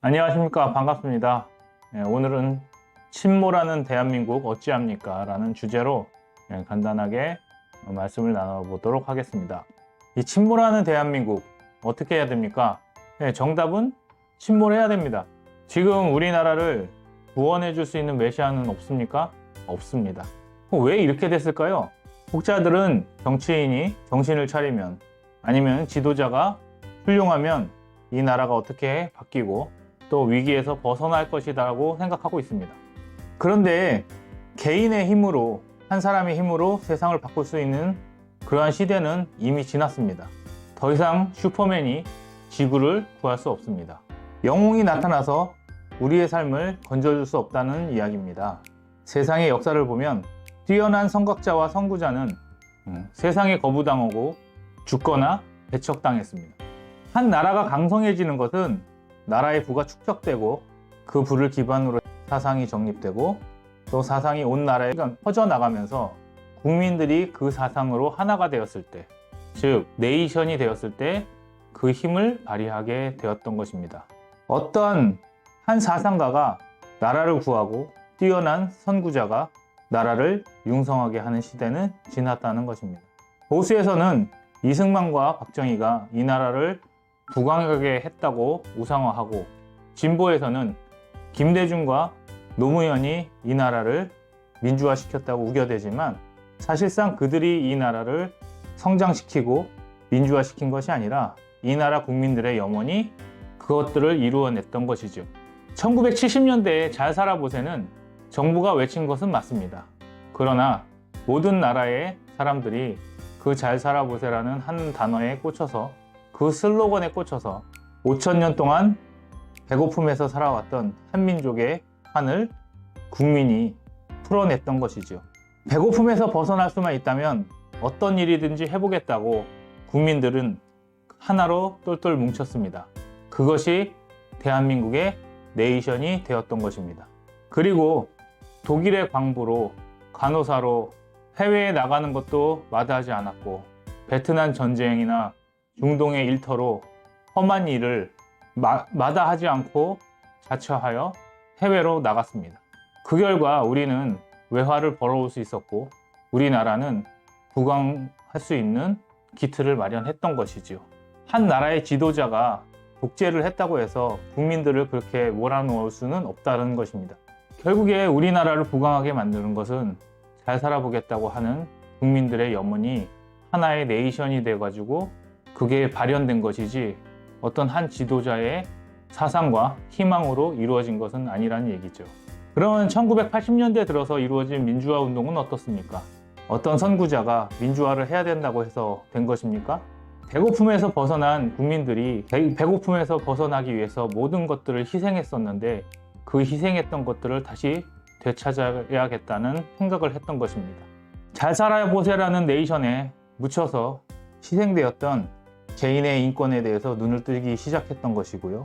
안녕하십니까. 반갑습니다. 오늘은 침몰하는 대한민국 어찌합니까? 라는 주제로 간단하게 말씀을 나눠보도록 하겠습니다. 이 침몰하는 대한민국 어떻게 해야 됩니까? 정답은 침몰해야 됩니다. 지금 우리나라를 구원해 줄 수 있는 메시아는 없습니까? 없습니다. 왜 이렇게 됐을까요? 혹자들은 정치인이 정신을 차리면, 아니면 지도자가 훌륭하면 이 나라가 어떻게 바뀌고 또 위기에서 벗어날 것이라고 생각하고 있습니다. 그런데 개인의 힘으로, 한 사람의 힘으로 세상을 바꿀 수 있는 그러한 시대는 이미 지났습니다. 더 이상 슈퍼맨이 지구를 구할 수 없습니다. 영웅이 나타나서 우리의 삶을 건져줄 수 없다는 이야기입니다. 세상의 역사를 보면 뛰어난 선각자와 선구자는 세상에 거부당하고 죽거나 배척당했습니다. 한 나라가 강성해지는 것은 나라의 부가 축적되고 그 부를 기반으로 사상이 정립되고 또 사상이 온 나라에 퍼져나가면서 국민들이 그 사상으로 하나가 되었을 때, 즉 네이션이 되었을 때 그 힘을 발휘하게 되었던 것입니다. 어떠한 한 사상가가 나라를 구하고 뛰어난 선구자가 나라를 융성하게 하는 시대는 지났다는 것입니다. 보수에서는 이승만과 박정희가 이 나라를 부강하게 했다고 우상화하고, 진보에서는 김대중과 노무현이 이 나라를 민주화시켰다고 우겨대지만 사실상 그들이 이 나라를 성장시키고 민주화시킨 것이 아니라 이 나라 국민들의 염원이 그것들을 이루어냈던 것이죠. 1970년대에 잘 살아보세는 정부가 외친 것은 맞습니다. 그러나 모든 나라의 사람들이 그 잘 살아보세라는 한 단어에 꽂혀서, 그 슬로건에 꽂혀서 5,000년 동안 배고픔에서 살아왔던 한민족의 한을 국민이 풀어냈던 것이죠. 배고픔에서 벗어날 수만 있다면 어떤 일이든지 해보겠다고 국민들은 하나로 똘똘 뭉쳤습니다. 그것이 대한민국의 네이션이 되었던 것입니다. 그리고 독일의 광부로, 간호사로 해외에 나가는 것도 마다하지 않았고, 베트남 전쟁이나 중동의 일터로 험한 일을 마다하지 않고 자처하여 해외로 나갔습니다. 그 결과 우리는 외화를 벌어올 수 있었고, 우리나라는 부강할 수 있는 기틀을 마련했던 것이지요. 한 나라의 지도자가 독재를 했다고 해서 국민들을 그렇게 몰아놓을 수는 없다는 것입니다. 결국에 우리나라를 부강하게 만드는 것은 잘 살아보겠다고 하는 국민들의 염원이 하나의 네이션이 돼가지고 그게 발현된 것이지 어떤 한 지도자의 사상과 희망으로 이루어진 것은 아니라는 얘기죠. 그러면 1980년대 들어서 이루어진 민주화 운동은 어떻습니까? 어떤 선구자가 민주화를 해야 된다고 해서 된 것입니까? 배고픔에서 벗어난 국민들이 배고픔에서 벗어나기 위해서 모든 것들을 희생했었는데 그 희생했던 것들을 다시 되찾아야겠다는 생각을 했던 것입니다. 잘 살아보세라는 네이션에 묻혀서 희생되었던 개인의 인권에 대해서 눈을 뜨기 시작했던 것이고요.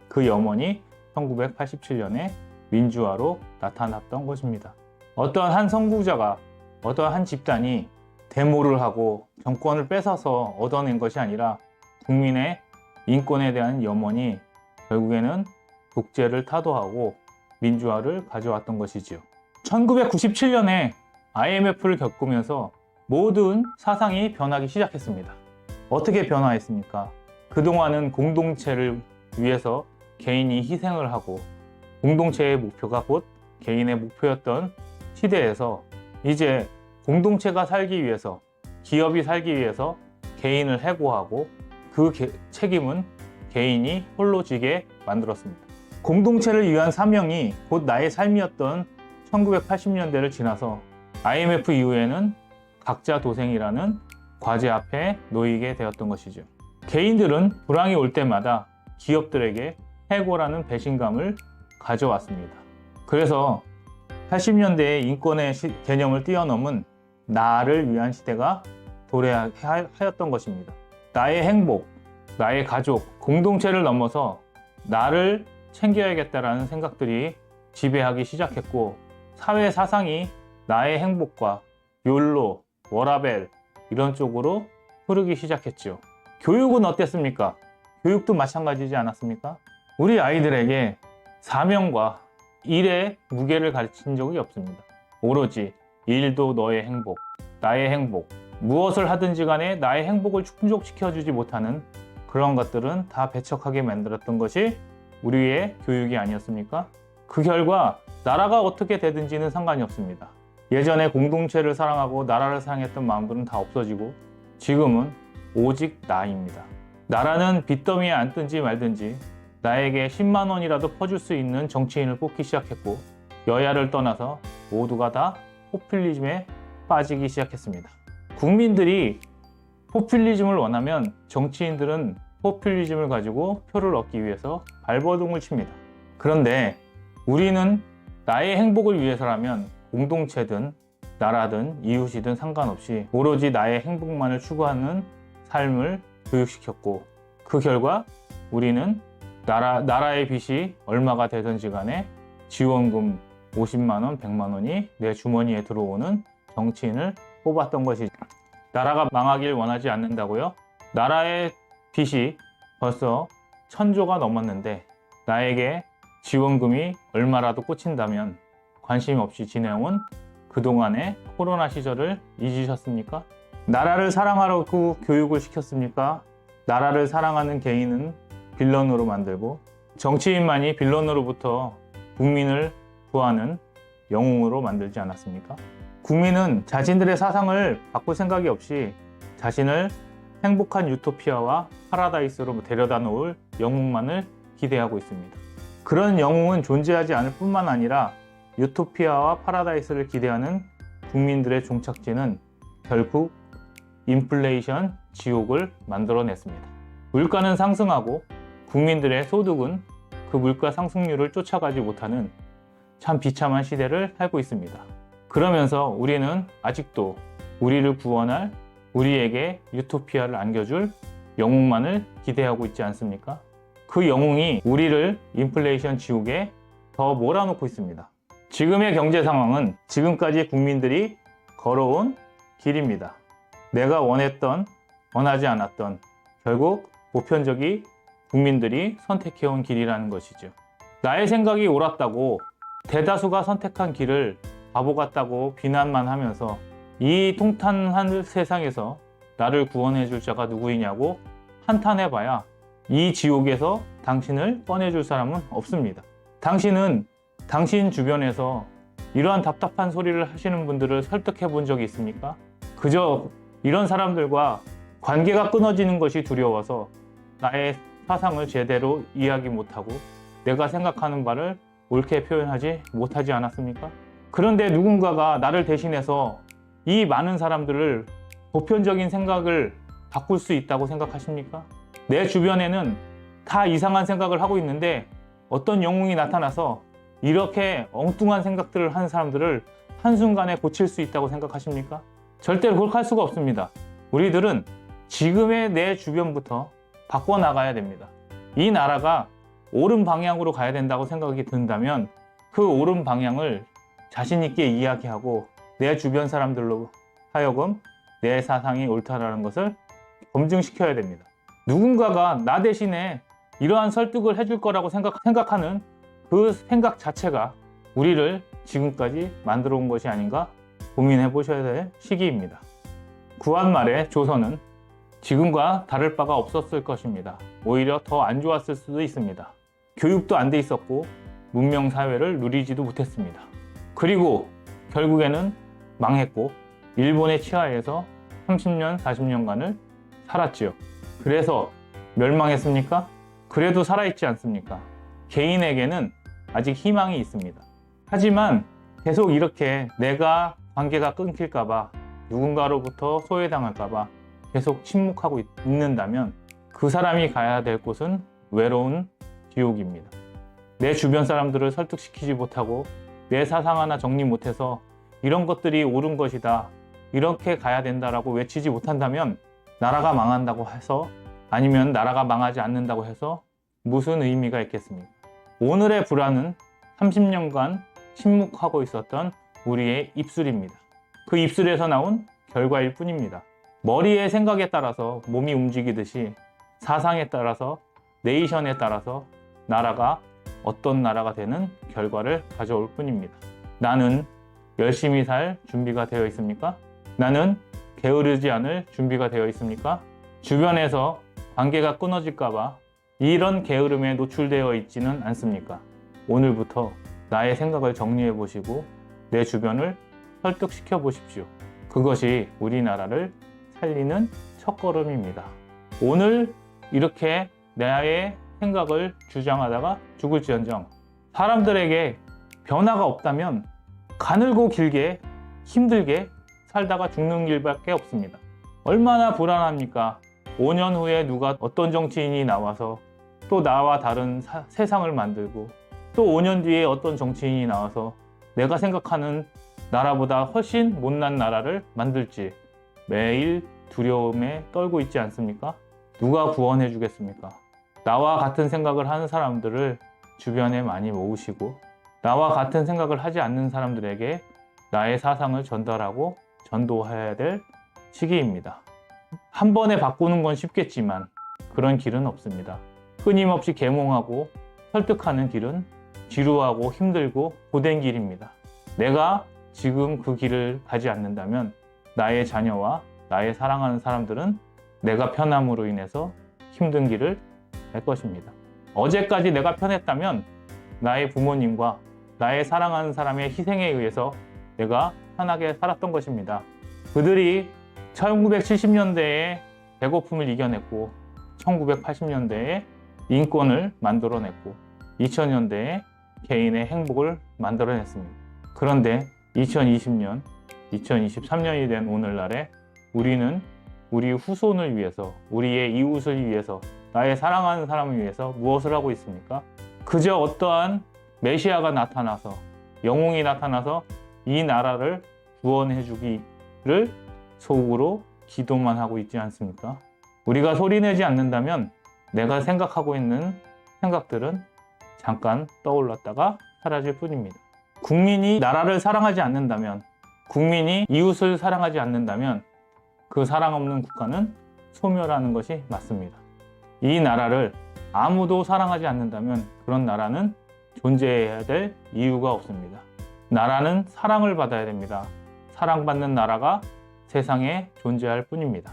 그 염원이 1987년에 민주화로 나타났던 것입니다. 어떠한 한 선구자가, 어떠한 한 집단이 데모를 하고 정권을 뺏어서 얻어낸 것이 아니라 국민의 인권에 대한 염원이 결국에는 독재를 타도하고 민주화를 가져왔던 것이지요. 1997년에 IMF를 겪으면서 모든 사상이 변하기 시작했습니다. 어떻게 변화했습니까? 그동안은 공동체를 위해서 개인이 희생을 하고 공동체의 목표가 곧 개인의 목표였던 시대에서 이제 공동체가 살기 위해서, 기업이 살기 위해서 개인을 해고하고 그 책임은 개인이 홀로 지게 만들었습니다. 공동체를 위한 사명이 곧 나의 삶이었던 1980년대를 지나서 IMF 이후에는 각자 도생이라는 과제 앞에 놓이게 되었던 것이죠. 개인들은 불황이 올 때마다 기업들에게 해고라는 배신감을 가져왔습니다. 그래서 80년대의 인권의 개념을 뛰어넘은 나를 위한 시대가 도래하였던 것입니다. 나의 행복, 나의 가족, 공동체를 넘어서 나를 챙겨야겠다라는 생각들이 지배하기 시작했고, 사회 사상이 나의 행복과 욜로, 워라벨 이런 쪽으로 흐르기 시작했죠. 교육은 어땠습니까? 교육도 마찬가지지 않았습니까? 우리 아이들에게 사명과 일의 무게를 가르친 적이 없습니다. 오로지 일도 너의 행복, 나의 행복, 무엇을 하든지 간에 나의 행복을 충족시켜주지 못하는 그런 것들은 다 배척하게 만들었던 것이 우리의 교육이 아니었습니까? 그 결과 나라가 어떻게 되든지는 상관이 없습니다. 예전에 공동체를 사랑하고 나라를 사랑했던 마음들은 다 없어지고 지금은 오직 나입니다. 나라는 빚더미에 앉든지 말든지 나에게 10만 원이라도 퍼줄 수 있는 정치인을 뽑기 시작했고 여야를 떠나서 모두가 다 포퓰리즘에 빠지기 시작했습니다. 국민들이 포퓰리즘을 원하면 정치인들은 포퓰리즘을 가지고 표를 얻기 위해서 발버둥을 칩니다. 그런데 우리는 나의 행복을 위해서라면 공동체든 나라든 이웃이든 상관없이 오로지 나의 행복만을 추구하는 삶을 교육시켰고 그 결과 우리는 나라의 빚이 얼마가 되든지 간에 지원금 50만 원, 100만 원이 내 주머니에 들어오는 정치인을 뽑았던 것이죠. 나라가 망하길 원하지 않는다고요? 나라의 빚이 벌써 1000조가 넘었는데 나에게 지원금이 얼마라도 꽂힌다면 관심 없이 지내온 그동안의 코로나 시절을 잊으셨습니까? 나라를 사랑하라고 교육을 시켰습니까? 나라를 사랑하는 개인은 빌런으로 만들고 정치인만이 빌런으로부터 국민을 구하는 영웅으로 만들지 않았습니까? 국민은 자신들의 사상을 바꿀 생각이 없이 자신을 행복한 유토피아와 파라다이스로 데려다 놓을 영웅만을 기대하고 있습니다. 그런 영웅은 존재하지 않을 뿐만 아니라 유토피아와 파라다이스를 기대하는 국민들의 종착지는 결국 인플레이션 지옥을 만들어냈습니다. 물가는 상승하고 국민들의 소득은 그 물가 상승률을 쫓아가지 못하는 참 비참한 시대를 살고 있습니다. 그러면서 우리는 아직도 우리를 구원할 우리에게 유토피아를 안겨줄 영웅만을 기대하고 있지 않습니까? 그 영웅이 우리를 인플레이션 지옥에 더 몰아넣고 있습니다. 지금의 경제 상황은 지금까지 국민들이 걸어온 길입니다. 내가 원했던, 원하지 않았던 결국 보편적이 국민들이 선택해온 길이라는 것이죠. 나의 생각이 옳았다고 대다수가 선택한 길을 바보 같다고 비난만 하면서 이 통탄한 세상에서 나를 구원해 줄 자가 누구이냐고 한탄해봐야 이 지옥에서 당신을 꺼내줄 사람은 없습니다. 당신은 당신 주변에서 이러한 답답한 소리를 하시는 분들을 설득해 본 적이 있습니까? 그저 이런 사람들과 관계가 끊어지는 것이 두려워서 나의 사상을 제대로 이해하기 못하고 내가 생각하는 바를 옳게 표현하지 못하지 않았습니까? 그런데 누군가가 나를 대신해서 이 많은 사람들을 보편적인 생각을 바꿀 수 있다고 생각하십니까? 내 주변에는 다 이상한 생각을 하고 있는데 어떤 영웅이 나타나서 이렇게 엉뚱한 생각들을 하는 사람들을 한순간에 고칠 수 있다고 생각하십니까? 절대로 그렇게 할 수가 없습니다. 우리들은 지금의 내 주변부터 바꿔나가야 됩니다. 이 나라가 옳은 방향으로 가야 된다고 생각이 든다면 그 옳은 방향을 자신 있게 이야기하고 내 주변 사람들로 하여금 내 사상이 옳다라는 것을 검증시켜야 됩니다. 누군가가 나 대신에 이러한 설득을 해줄 거라고 생각하는 그 생각 자체가 우리를 지금까지 만들어 온 것이 아닌가 고민해 보셔야 될 시기입니다. 구한 말에 조선은 지금과 다를 바가 없었을 것입니다. 오히려 더 안 좋았을 수도 있습니다. 교육도 안 돼 있었고 문명 사회를 누리지도 못했습니다. 그리고 결국에는 망했고 일본의 치하에서 30년, 40년간을 살았지요. 그래서 멸망했습니까? 그래도 살아있지 않습니까? 개인에게는 아직 희망이 있습니다. 하지만 계속 이렇게 내가 관계가 끊길까봐 누군가로부터 소외당할까봐 계속 침묵하고 있는다면 그 사람이 가야 될 곳은 외로운 지옥입니다. 내 주변 사람들을 설득시키지 못하고 내 사상 하나 정리 못해서 이런 것들이 옳은 것이다, 이렇게 가야 된다라고 외치지 못한다면 나라가 망한다고 해서, 아니면 나라가 망하지 않는다고 해서 무슨 의미가 있겠습니까? 오늘의 불안은 30년간 침묵하고 있었던 우리의 입술입니다. 그 입술에서 나온 결과일 뿐입니다. 머리의 생각에 따라서 몸이 움직이듯이 사상에 따라서, 네이션에 따라서 나라가 어떤 나라가 되는 결과를 가져올 뿐입니다. 나는 열심히 살 준비가 되어 있습니까? 나는 게으르지 않을 준비가 되어 있습니까? 주변에서 관계가 끊어질까봐 이런 게으름에 노출되어 있지는 않습니까? 오늘부터 나의 생각을 정리해 보시고 내 주변을 설득시켜 보십시오. 그것이 우리나라를 살리는 첫걸음입니다. 오늘 이렇게 나의 생각을 주장하다가 죽을지언정 사람들에게 변화가 없다면 가늘고 길게 힘들게 살다가 죽는 길밖에 없습니다. 얼마나 불안합니까? 5년 후에 누가 어떤 정치인이 나와서 또 나와 다른 세상을 만들고 또 5년 뒤에 어떤 정치인이 나와서 내가 생각하는 나라보다 훨씬 못난 나라를 만들지 매일 두려움에 떨고 있지 않습니까? 누가 구원해 주겠습니까? 나와 같은 생각을 하는 사람들을 주변에 많이 모으시고 나와 같은 생각을 하지 않는 사람들에게 나의 사상을 전달하고 전도해야 될 시기입니다. 한 번에 바꾸는 건 쉽겠지만 그런 길은 없습니다. 끊임없이 계몽하고 설득하는 길은 지루하고 힘들고 고된 길입니다. 내가 지금 그 길을 가지 않는다면 나의 자녀와 나의 사랑하는 사람들은 내가 편함으로 인해서 힘든 길을 갈 것입니다. 어제까지 내가 편했다면 나의 부모님과 나의 사랑하는 사람의 희생에 의해서 내가 편하게 살았던 것입니다. 그들이 1970년대에 배고픔을 이겨냈고 1980년대에 인권을 만들어냈고 2000년대에 개인의 행복을 만들어냈습니다. 그런데 2020년, 2023년이 된 오늘날에 우리는 우리 후손을 위해서, 우리의 이웃을 위해서, 나의 사랑하는 사람을 위해서 무엇을 하고 있습니까? 그저 어떠한 메시아가 나타나서, 영웅이 나타나서 이 나라를 구원해 주기를 속으로 기도만 하고 있지 않습니까? 우리가 소리내지 않는다면 내가 생각하고 있는 생각들은 잠깐 떠올랐다가 사라질 뿐입니다. 국민이 나라를 사랑하지 않는다면, 국민이 이웃을 사랑하지 않는다면 그 사랑 없는 국가는 소멸하는 것이 맞습니다. 이 나라를 아무도 사랑하지 않는다면 그런 나라는 존재해야 될 이유가 없습니다. 나라는 사랑을 받아야 됩니다. 사랑받는 나라가 세상에 존재할 뿐입니다.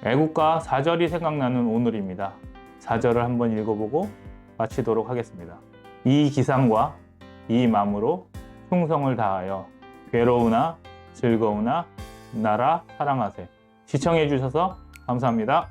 애국가 4절이 생각나는 오늘입니다. 4절을 한번 읽어보고 마치도록 하겠습니다. 이 기상과 이 마음으로 충성을 다하여 괴로우나 즐거우나 나라 사랑하세. 시청해 주셔서 감사합니다.